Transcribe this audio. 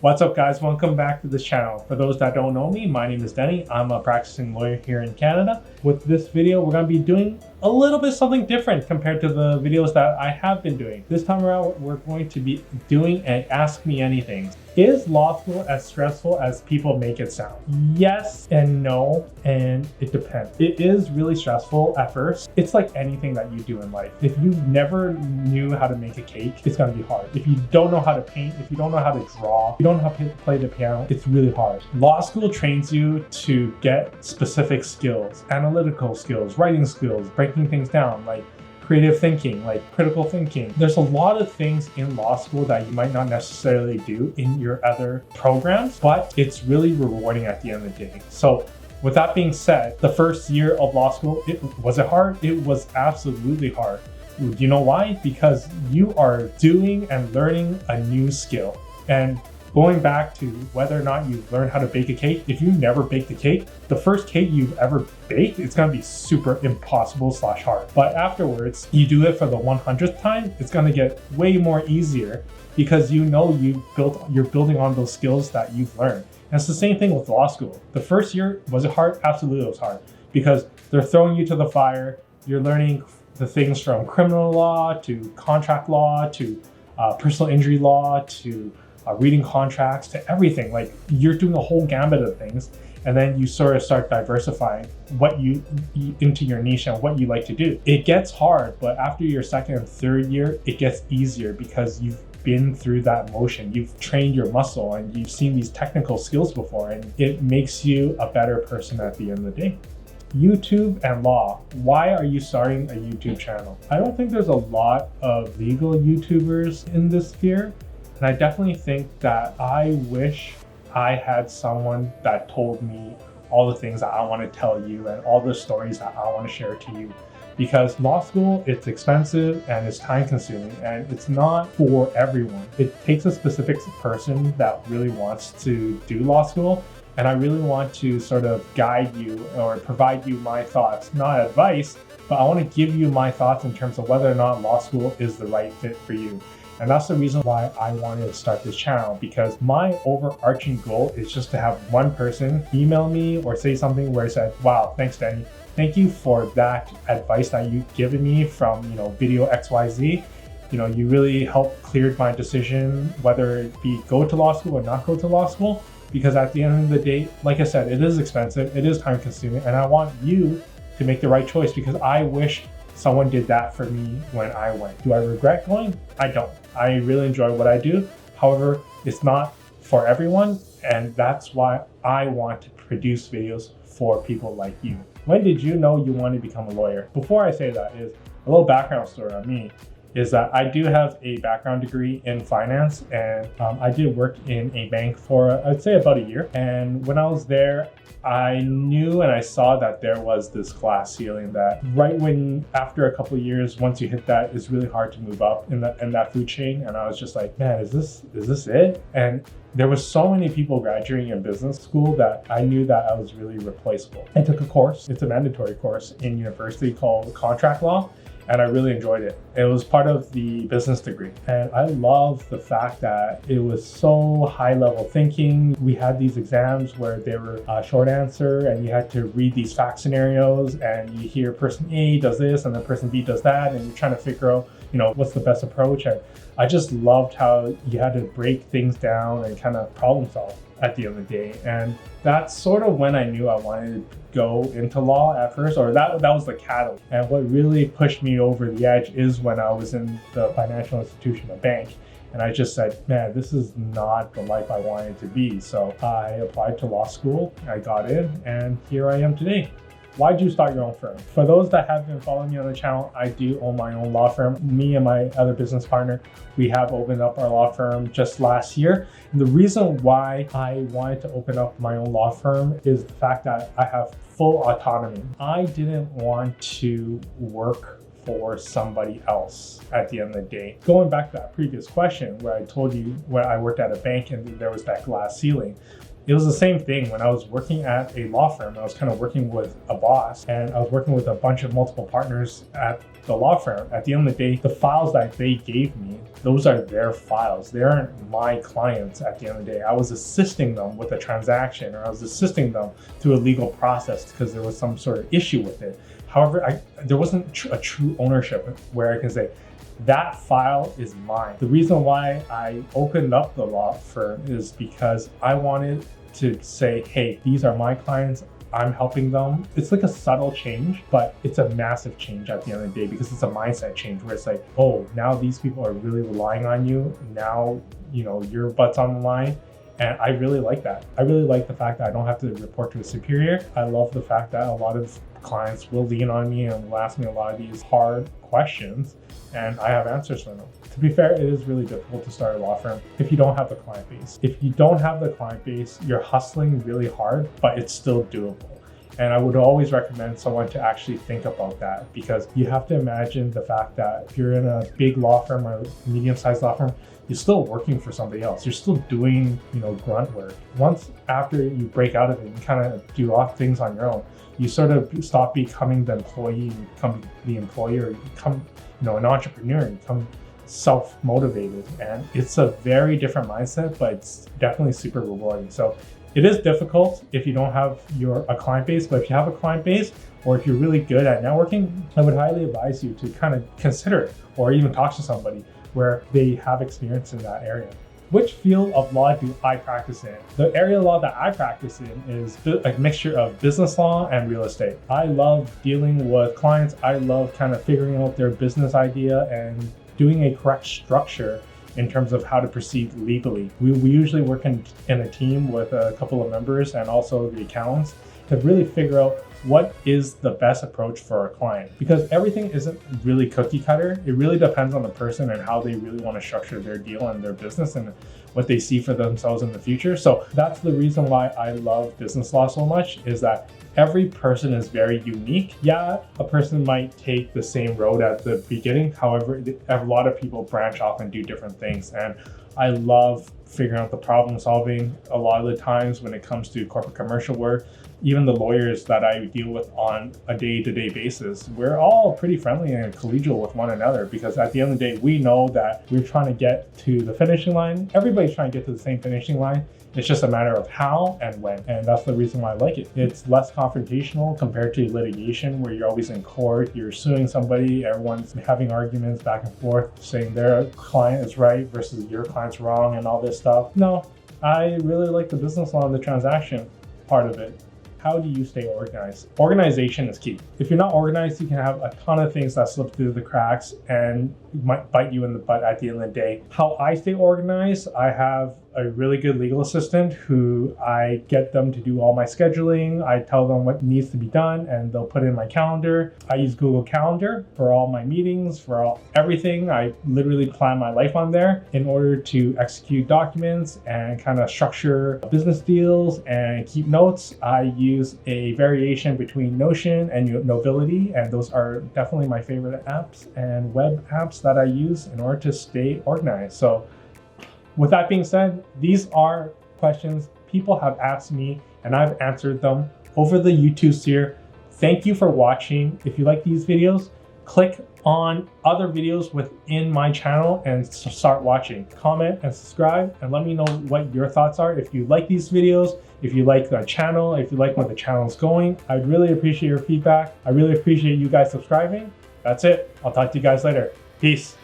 What's up guys, welcome back to this channel. For those that don't know me, my name is Denny. I'm a practicing lawyer here in Canada. With this video, we're going to be doing a little bit something different compared to the videos that I have been doing. This time around, we're going to be doing an Ask Me Anything. Is law school as stressful as people make it sound? Yes and no, and it depends. It is really stressful at first. It's like anything that you do in life. If you never knew how to make a cake, it's gonna be hard. If you don't know how to paint, if you don't know how to draw, if you don't know how to play the piano, it's really hard. Law school trains you to get specific skills, analytical skills, writing skills, breaking things down, like creative thinking, like critical thinking. There's a lot of things in law school that you might not necessarily do in your other programs, but it's really rewarding at the end of the day. So with that being said, the first year of law school, was it hard? It was absolutely hard. Do you know why? Because you are doing and learning a new skill. And going back to whether or not you've learned how to bake a cake, if you never baked a cake, the first cake you've ever baked, it's gonna be super impossible / hard. But afterwards, you do it for the 100th time, it's gonna get way more easier because you know you're building on those skills that you've learned. And it's the same thing with law school. The first year, was it hard? Absolutely it was hard because they're throwing you to the fire. You're learning the things from criminal law to contract law to personal injury law to reading contracts to everything. Like you're doing a whole gambit of things, and then you sort of start diversifying what you into your niche and what you like to do. It gets hard, but after your second and third year, it gets easier because you've been through that motion. You've trained your muscle and you've seen these technical skills before, and it makes you a better person at the end of the day. YouTube and law. Why are you starting a YouTube channel? I don't think there's a lot of legal YouTubers in this sphere. And I definitely think that I wish I had someone that told me all the things that I want to tell you and all the stories that I want to share to you. Because law school, it's expensive and it's time consuming and it's not for everyone. It takes a specific person that really wants to do law school. And I really want to sort of guide you or provide you my thoughts, not advice, but I want to give you my thoughts in terms of whether or not law school is the right fit for you. And that's the reason why I wanted to start this channel, because my overarching goal is just to have one person email me or say something where I said, wow, thanks Denny. Thank you for that advice that you've given me from, video XYZ. You really helped clear my decision, whether it be go to law school or not go to law school, because at the end of the day, like I said, it is expensive, it is time consuming, and I want you to make the right choice because I wish someone did that for me when I went. Do I regret going? I don't. I really enjoy what I do. However, it's not for everyone, and that's why I want to produce videos for people like you. When did you know you want to become a lawyer? Before I say that, is a little background story on me, is that I do have a background degree in finance, and I did work in a bank for, I'd say, about a year. And when I was there, I knew and I saw that there was this glass ceiling that after a couple of years, once you hit that, it's really hard to move up in that food chain. And I was just like, man, is this it? And there was so many people graduating in business school that I knew that I was really replaceable. I took a course, it's a mandatory course in university called contract law. And I really enjoyed it. It was part of the business degree. And I love the fact that it was so high level thinking. We had these exams where they were a short answer and you had to read these fact scenarios and you hear person A does this and then person B does that and you're trying to figure out, what's the best approach. And I just loved how you had to break things down and kind of problem solve at the end of the day. And that's sort of when I knew I wanted to go into law at first, or that was the catalyst. And what really pushed me over the edge is when I was in the financial institution, a bank, and I just said, man, this is not the life I wanted to be. So I applied to law school, I got in, and here I am today. Why'd you start your own firm? For those that have been following me on the channel, I do own my own law firm. Me and my other business partner, we have opened up our law firm just last year. And the reason why I wanted to open up my own law firm is the fact that I have full autonomy. I didn't want to work for somebody else at the end of the day. Going back to that previous question where I told you where I worked at a bank and there was that glass ceiling, It was the same thing when I was working at a law firm. I was kind of working with a boss, and I was working with a bunch of multiple partners at the law firm. At the end of the day, the files that they gave me, those are their files. They aren't my clients at the end of the day. I was assisting them with a transaction, or I was assisting them through a legal process because there was some sort of issue with it. However, there wasn't a true ownership where I can say, that file is mine. The reason why I opened up the law firm is because I wanted to say, hey, these are my clients, I'm helping them. It's like a subtle change, but it's a massive change at the end of the day because it's a mindset change where it's like, oh, now these people are really relying on you. Now, your butt's on the line. And I really like that. I really like the fact that I don't have to report to a superior. I love the fact that a lot of clients will lean on me and will ask me a lot of these hard questions, and I have answers for them. To be fair, it is really difficult to start a law firm if you don't have the client base. If you don't have the client base, you're hustling really hard, but it's still doable. And I would always recommend someone to actually think about that, because you have to imagine the fact that if you're in a big law firm or medium-sized law firm, you're still working for somebody else. You're still doing, grunt work. Once after you break out of it, you kind of do off things on your own. You sort of stop becoming the employee and become the employer. You become, an entrepreneur. You become self-motivated, and it's a very different mindset, but it's definitely super rewarding. So it is difficult if you don't have a client base, but if you have a client base, or if you're really good at networking, I would highly advise you to kind of consider it, or even talk to somebody where they have experience in that area. Which field of law do I practice in? The area of law that I practice in is a mixture of business law and real estate. I love dealing with clients. I love kind of figuring out their business idea and doing a correct structure in terms of how to proceed legally. We usually work in a team with a couple of members and also the accountants to really figure out what is the best approach for our client, because everything isn't really cookie cutter. It really depends on the person and how they really want to structure their deal and their business and what they see for themselves in the future. So that's the reason why I love business law so much, is that every person is very unique. Yeah, a person might take the same road at the beginning. However, a lot of people branch off and do different things. And I love figuring out the problem solving. A lot of the times when it comes to corporate commercial work, even the lawyers that I deal with on a day-to-day basis, we're all pretty friendly and collegial with one another, because at the end of the day, we know that we're trying to get to the finishing line. Everybody's trying to get to the same finishing line. It's just a matter of how and when. And that's the reason why I like it. It's less confrontational compared to litigation, where you're always in court, you're suing somebody, everyone's having arguments back and forth, saying their client is right versus your client's wrong and all this stuff. No, I really like the business law and the transaction part of it. How do you stay organized? Organization is key. If you're not organized, you can have a ton of things that slip through the cracks and might bite you in the butt at the end of the day. How I stay organized, I have a really good legal assistant who I get them to do all my scheduling. I tell them what needs to be done and they'll put it in my calendar. I use Google Calendar for all my meetings, for everything. I literally plan my life on there in order to execute documents and kind of structure business deals and keep notes. I use a variation between Notion and Nobility, and those are definitely my favorite apps and web apps that I use in order to stay organized. So with that being said, these are questions people have asked me and I've answered them over the YouTube sphere. Thank you for watching. If you like these videos, click on other videos within my channel and start watching. Comment and subscribe and let me know what your thoughts are. If you like these videos, if you like the channel, if you like where the channel is going, I'd really appreciate your feedback. I really appreciate you guys subscribing. That's it. I'll talk to you guys later. Peace.